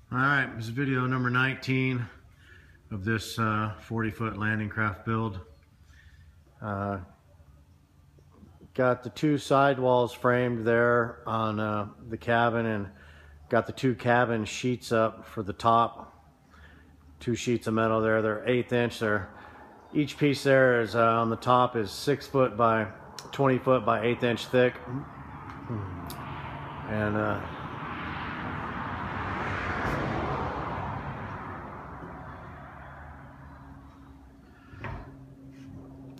All right, this is video number 19 of this 40-foot landing craft build. Got the two sidewalls framed there on the cabin, and got the two cabin sheets up for the top. Two sheets of metal there. They're 1/8 inch. Each piece there is on the top is 6 foot by 20 foot by 1/8 inch thick, and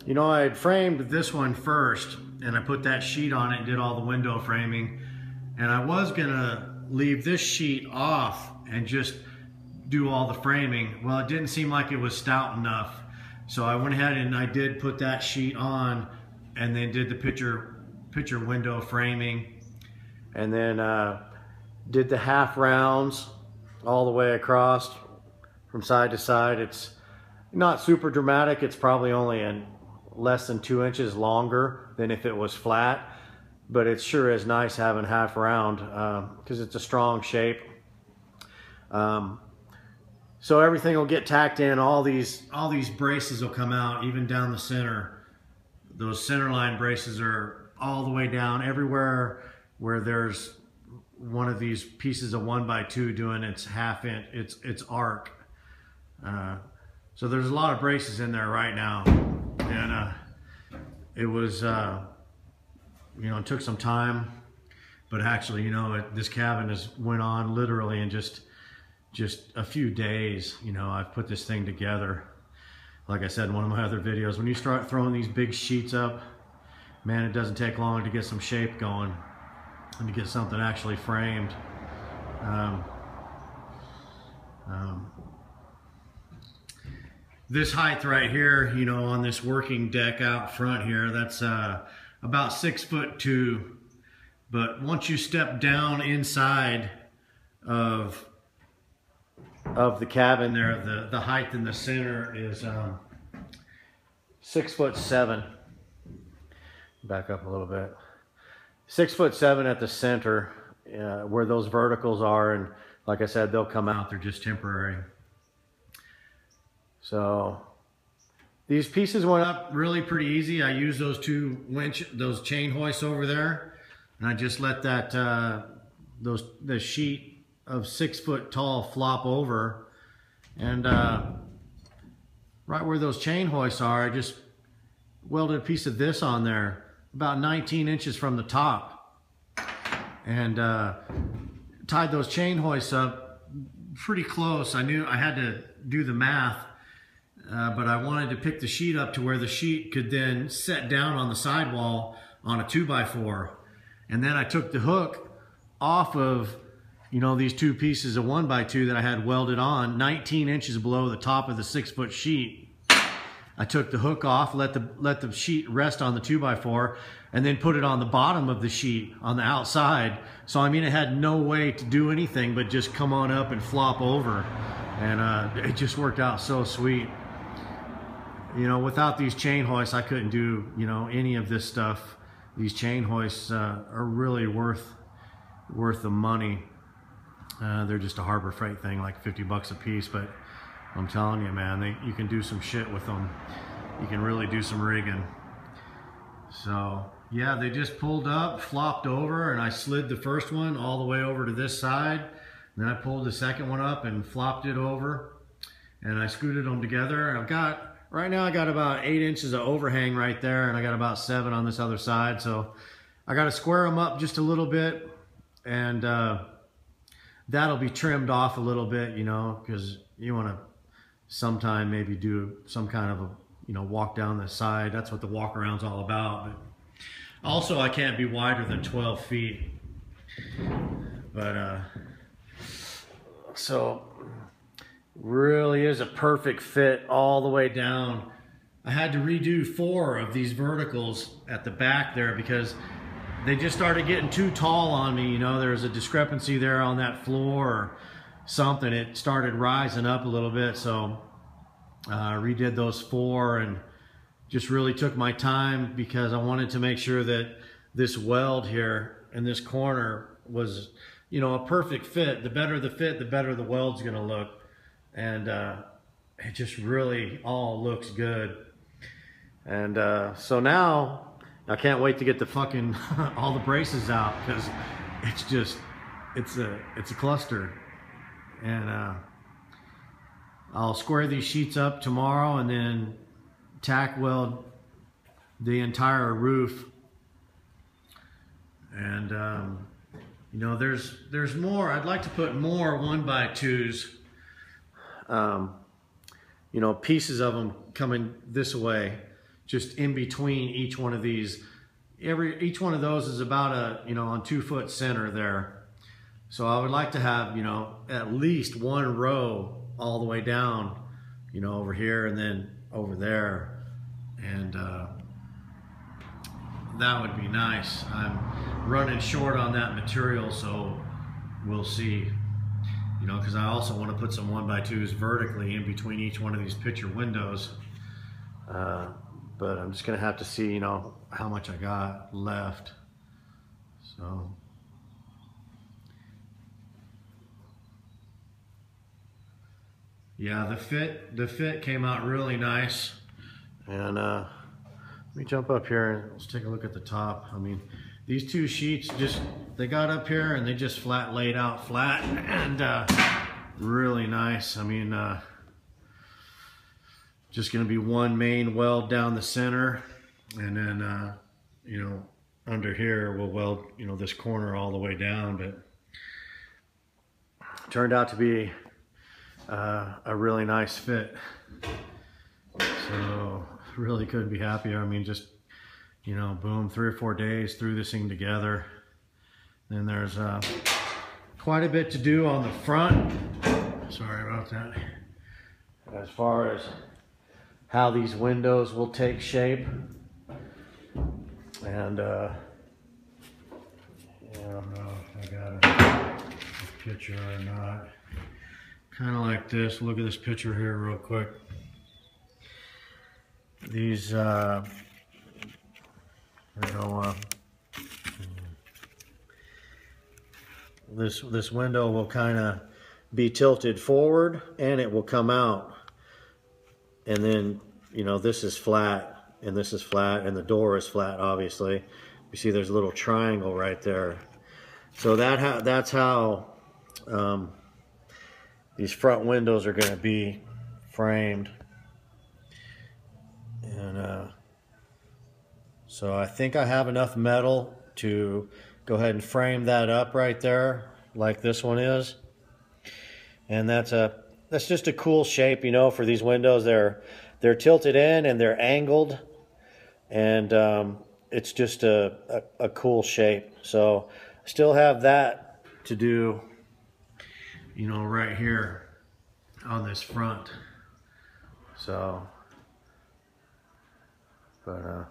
you know, I had framed this one first, and I put that sheet on it and did all the window framing. And I was gonna leave this sheet off and just do all the framing. Well, it didn't seem like it was stout enough. So I went ahead and I did put that sheet on, and then did the picture window framing. And then did the half rounds all the way across from side to side. It's not super dramatic. It's probably only less than 2 inches longer than if it was flat, but it sure is nice having half round because it's a strong shape. So everything will get tacked in. All these braces will come out, even down the center. Those center line braces are all the way down everywhere where there's one of these pieces of 1x2 doing its half inch, its arc. So there's a lot of braces in there right now. And it was, you know, it took some time, but actually, you know, this cabin went on literally in just a few days. You know, I've put this thing together. Like I said in one of my other videos, when you start throwing these big sheets up, man, it doesn't take long to get some shape going and to get something actually framed. This height right here, you know, on this working deck out front here, that's about 6'2". But once you step down inside of the cabin there, the height in the center is 6'7". Back up a little bit. 6'7" at the center, where those verticals are, and like I said, they'll come out. They're just temporary. So these pieces went up really pretty easy. I used those those chain hoists over there, and I just let that the sheet of 6 foot tall flop over, and right where those chain hoists are, I just welded a piece of this on there, about 19 inches from the top, and tied those chain hoists up pretty close. I knew I had to do the math. But I wanted to pick the sheet up to where the sheet could then set down on the sidewall on a 2x4. And then I took the hook off of, you know, these two pieces of 1x2 that I had welded on 19 inches below the top of the 6 foot sheet. I took the hook off, let the sheet rest on the 2x4, and then put it on the bottom of the sheet on the outside. So I mean, it had no way to do anything but just come on up and flop over. And it just worked out so sweet. You know, without these chain hoists, I couldn't do, you know, any of this stuff. These chain hoists are really worth the money. They're just a Harbor Freight thing, like 50 bucks a piece. But I'm telling you, man, you can do some shit with them. You can really do some rigging. So yeah, they just pulled up, flopped over, and I slid the first one all the way over to this side. Then I pulled the second one up and flopped it over, and I scooted them together. Right now I got about 8 inches of overhang right there, and I got about 7 on this other side. So I got to square them up just a little bit, and that'll be trimmed off a little bit, you know, because you want to sometime maybe do some kind of a, you know, walk down the side. That's what the walk around's all about. But also, I can't be wider than 12 feet. But so really is a perfect fit all the way down. I had to redo 4 of these verticals at the back there because they just started getting too tall on me. You know, there was a discrepancy there on that floor or something. It started rising up a little bit, so I redid those 4 and just really took my time because I wanted to make sure that this weld here in this corner was you know, a perfect fit. The better the fit, the better the weld's gonna look. And it just really all looks good. And so now I can't wait to get the fucking all the braces out, because it's just it's a cluster. And I'll square these sheets up tomorrow and then tack weld the entire roof. And you know, there's more. I'd like to put more 1x2s, you know, pieces of them coming this way, just in between each one of these. Each one of those is about a, you know, on 2 foot center there. So I would like to have, you know, at least one row all the way down, you know, over here and then over there. And that would be nice. I'm running short on that material, so we'll see. You know, because I also want to put some 1x2s vertically in between each one of these picture windows. But I'm just gonna have to see, you know, how much I got left. So yeah, the fit came out really nice. And let me jump up here and let's take a look at the top. I mean, these two sheets just, they got up here and they just laid out flat, and really nice. I mean, just gonna be one main weld down the center, and then you know, under here we'll weld, you know, this corner all the way down. But turned out to be a really nice fit. So really couldn't be happier. I mean, just, you know, boom, 3 or 4 days threw this thing together. Then there's quite a bit to do on the front. Sorry about that. As far as how these windows will take shape. And yeah, I don't know if I got a picture or not. Kind of like this. Look at this picture here real quick. These, you know, this window will kind of be tilted forward and it will come out. And then, you know, this is flat and this is flat and the door is flat, obviously. You see there's a little triangle right there. So that's how these front windows are going to be framed. And so I think I have enough metal to go ahead and frame that up right there like this one is. And that's just a cool shape, you know, for these windows. They're tilted in and they're angled, and it's just a cool shape. So I still have that to do, you know, right here on this front. So, but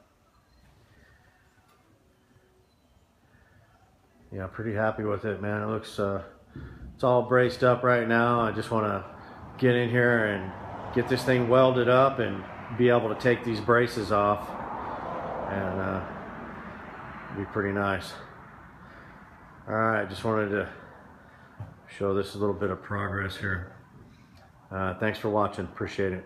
yeah, pretty happy with it, man. It looks it's all braced up right now. I just want to get in here and get this thing welded up and be able to take these braces off, and be pretty nice. All right, just wanted to show this a little bit of progress here. Thanks for watching. Appreciate it.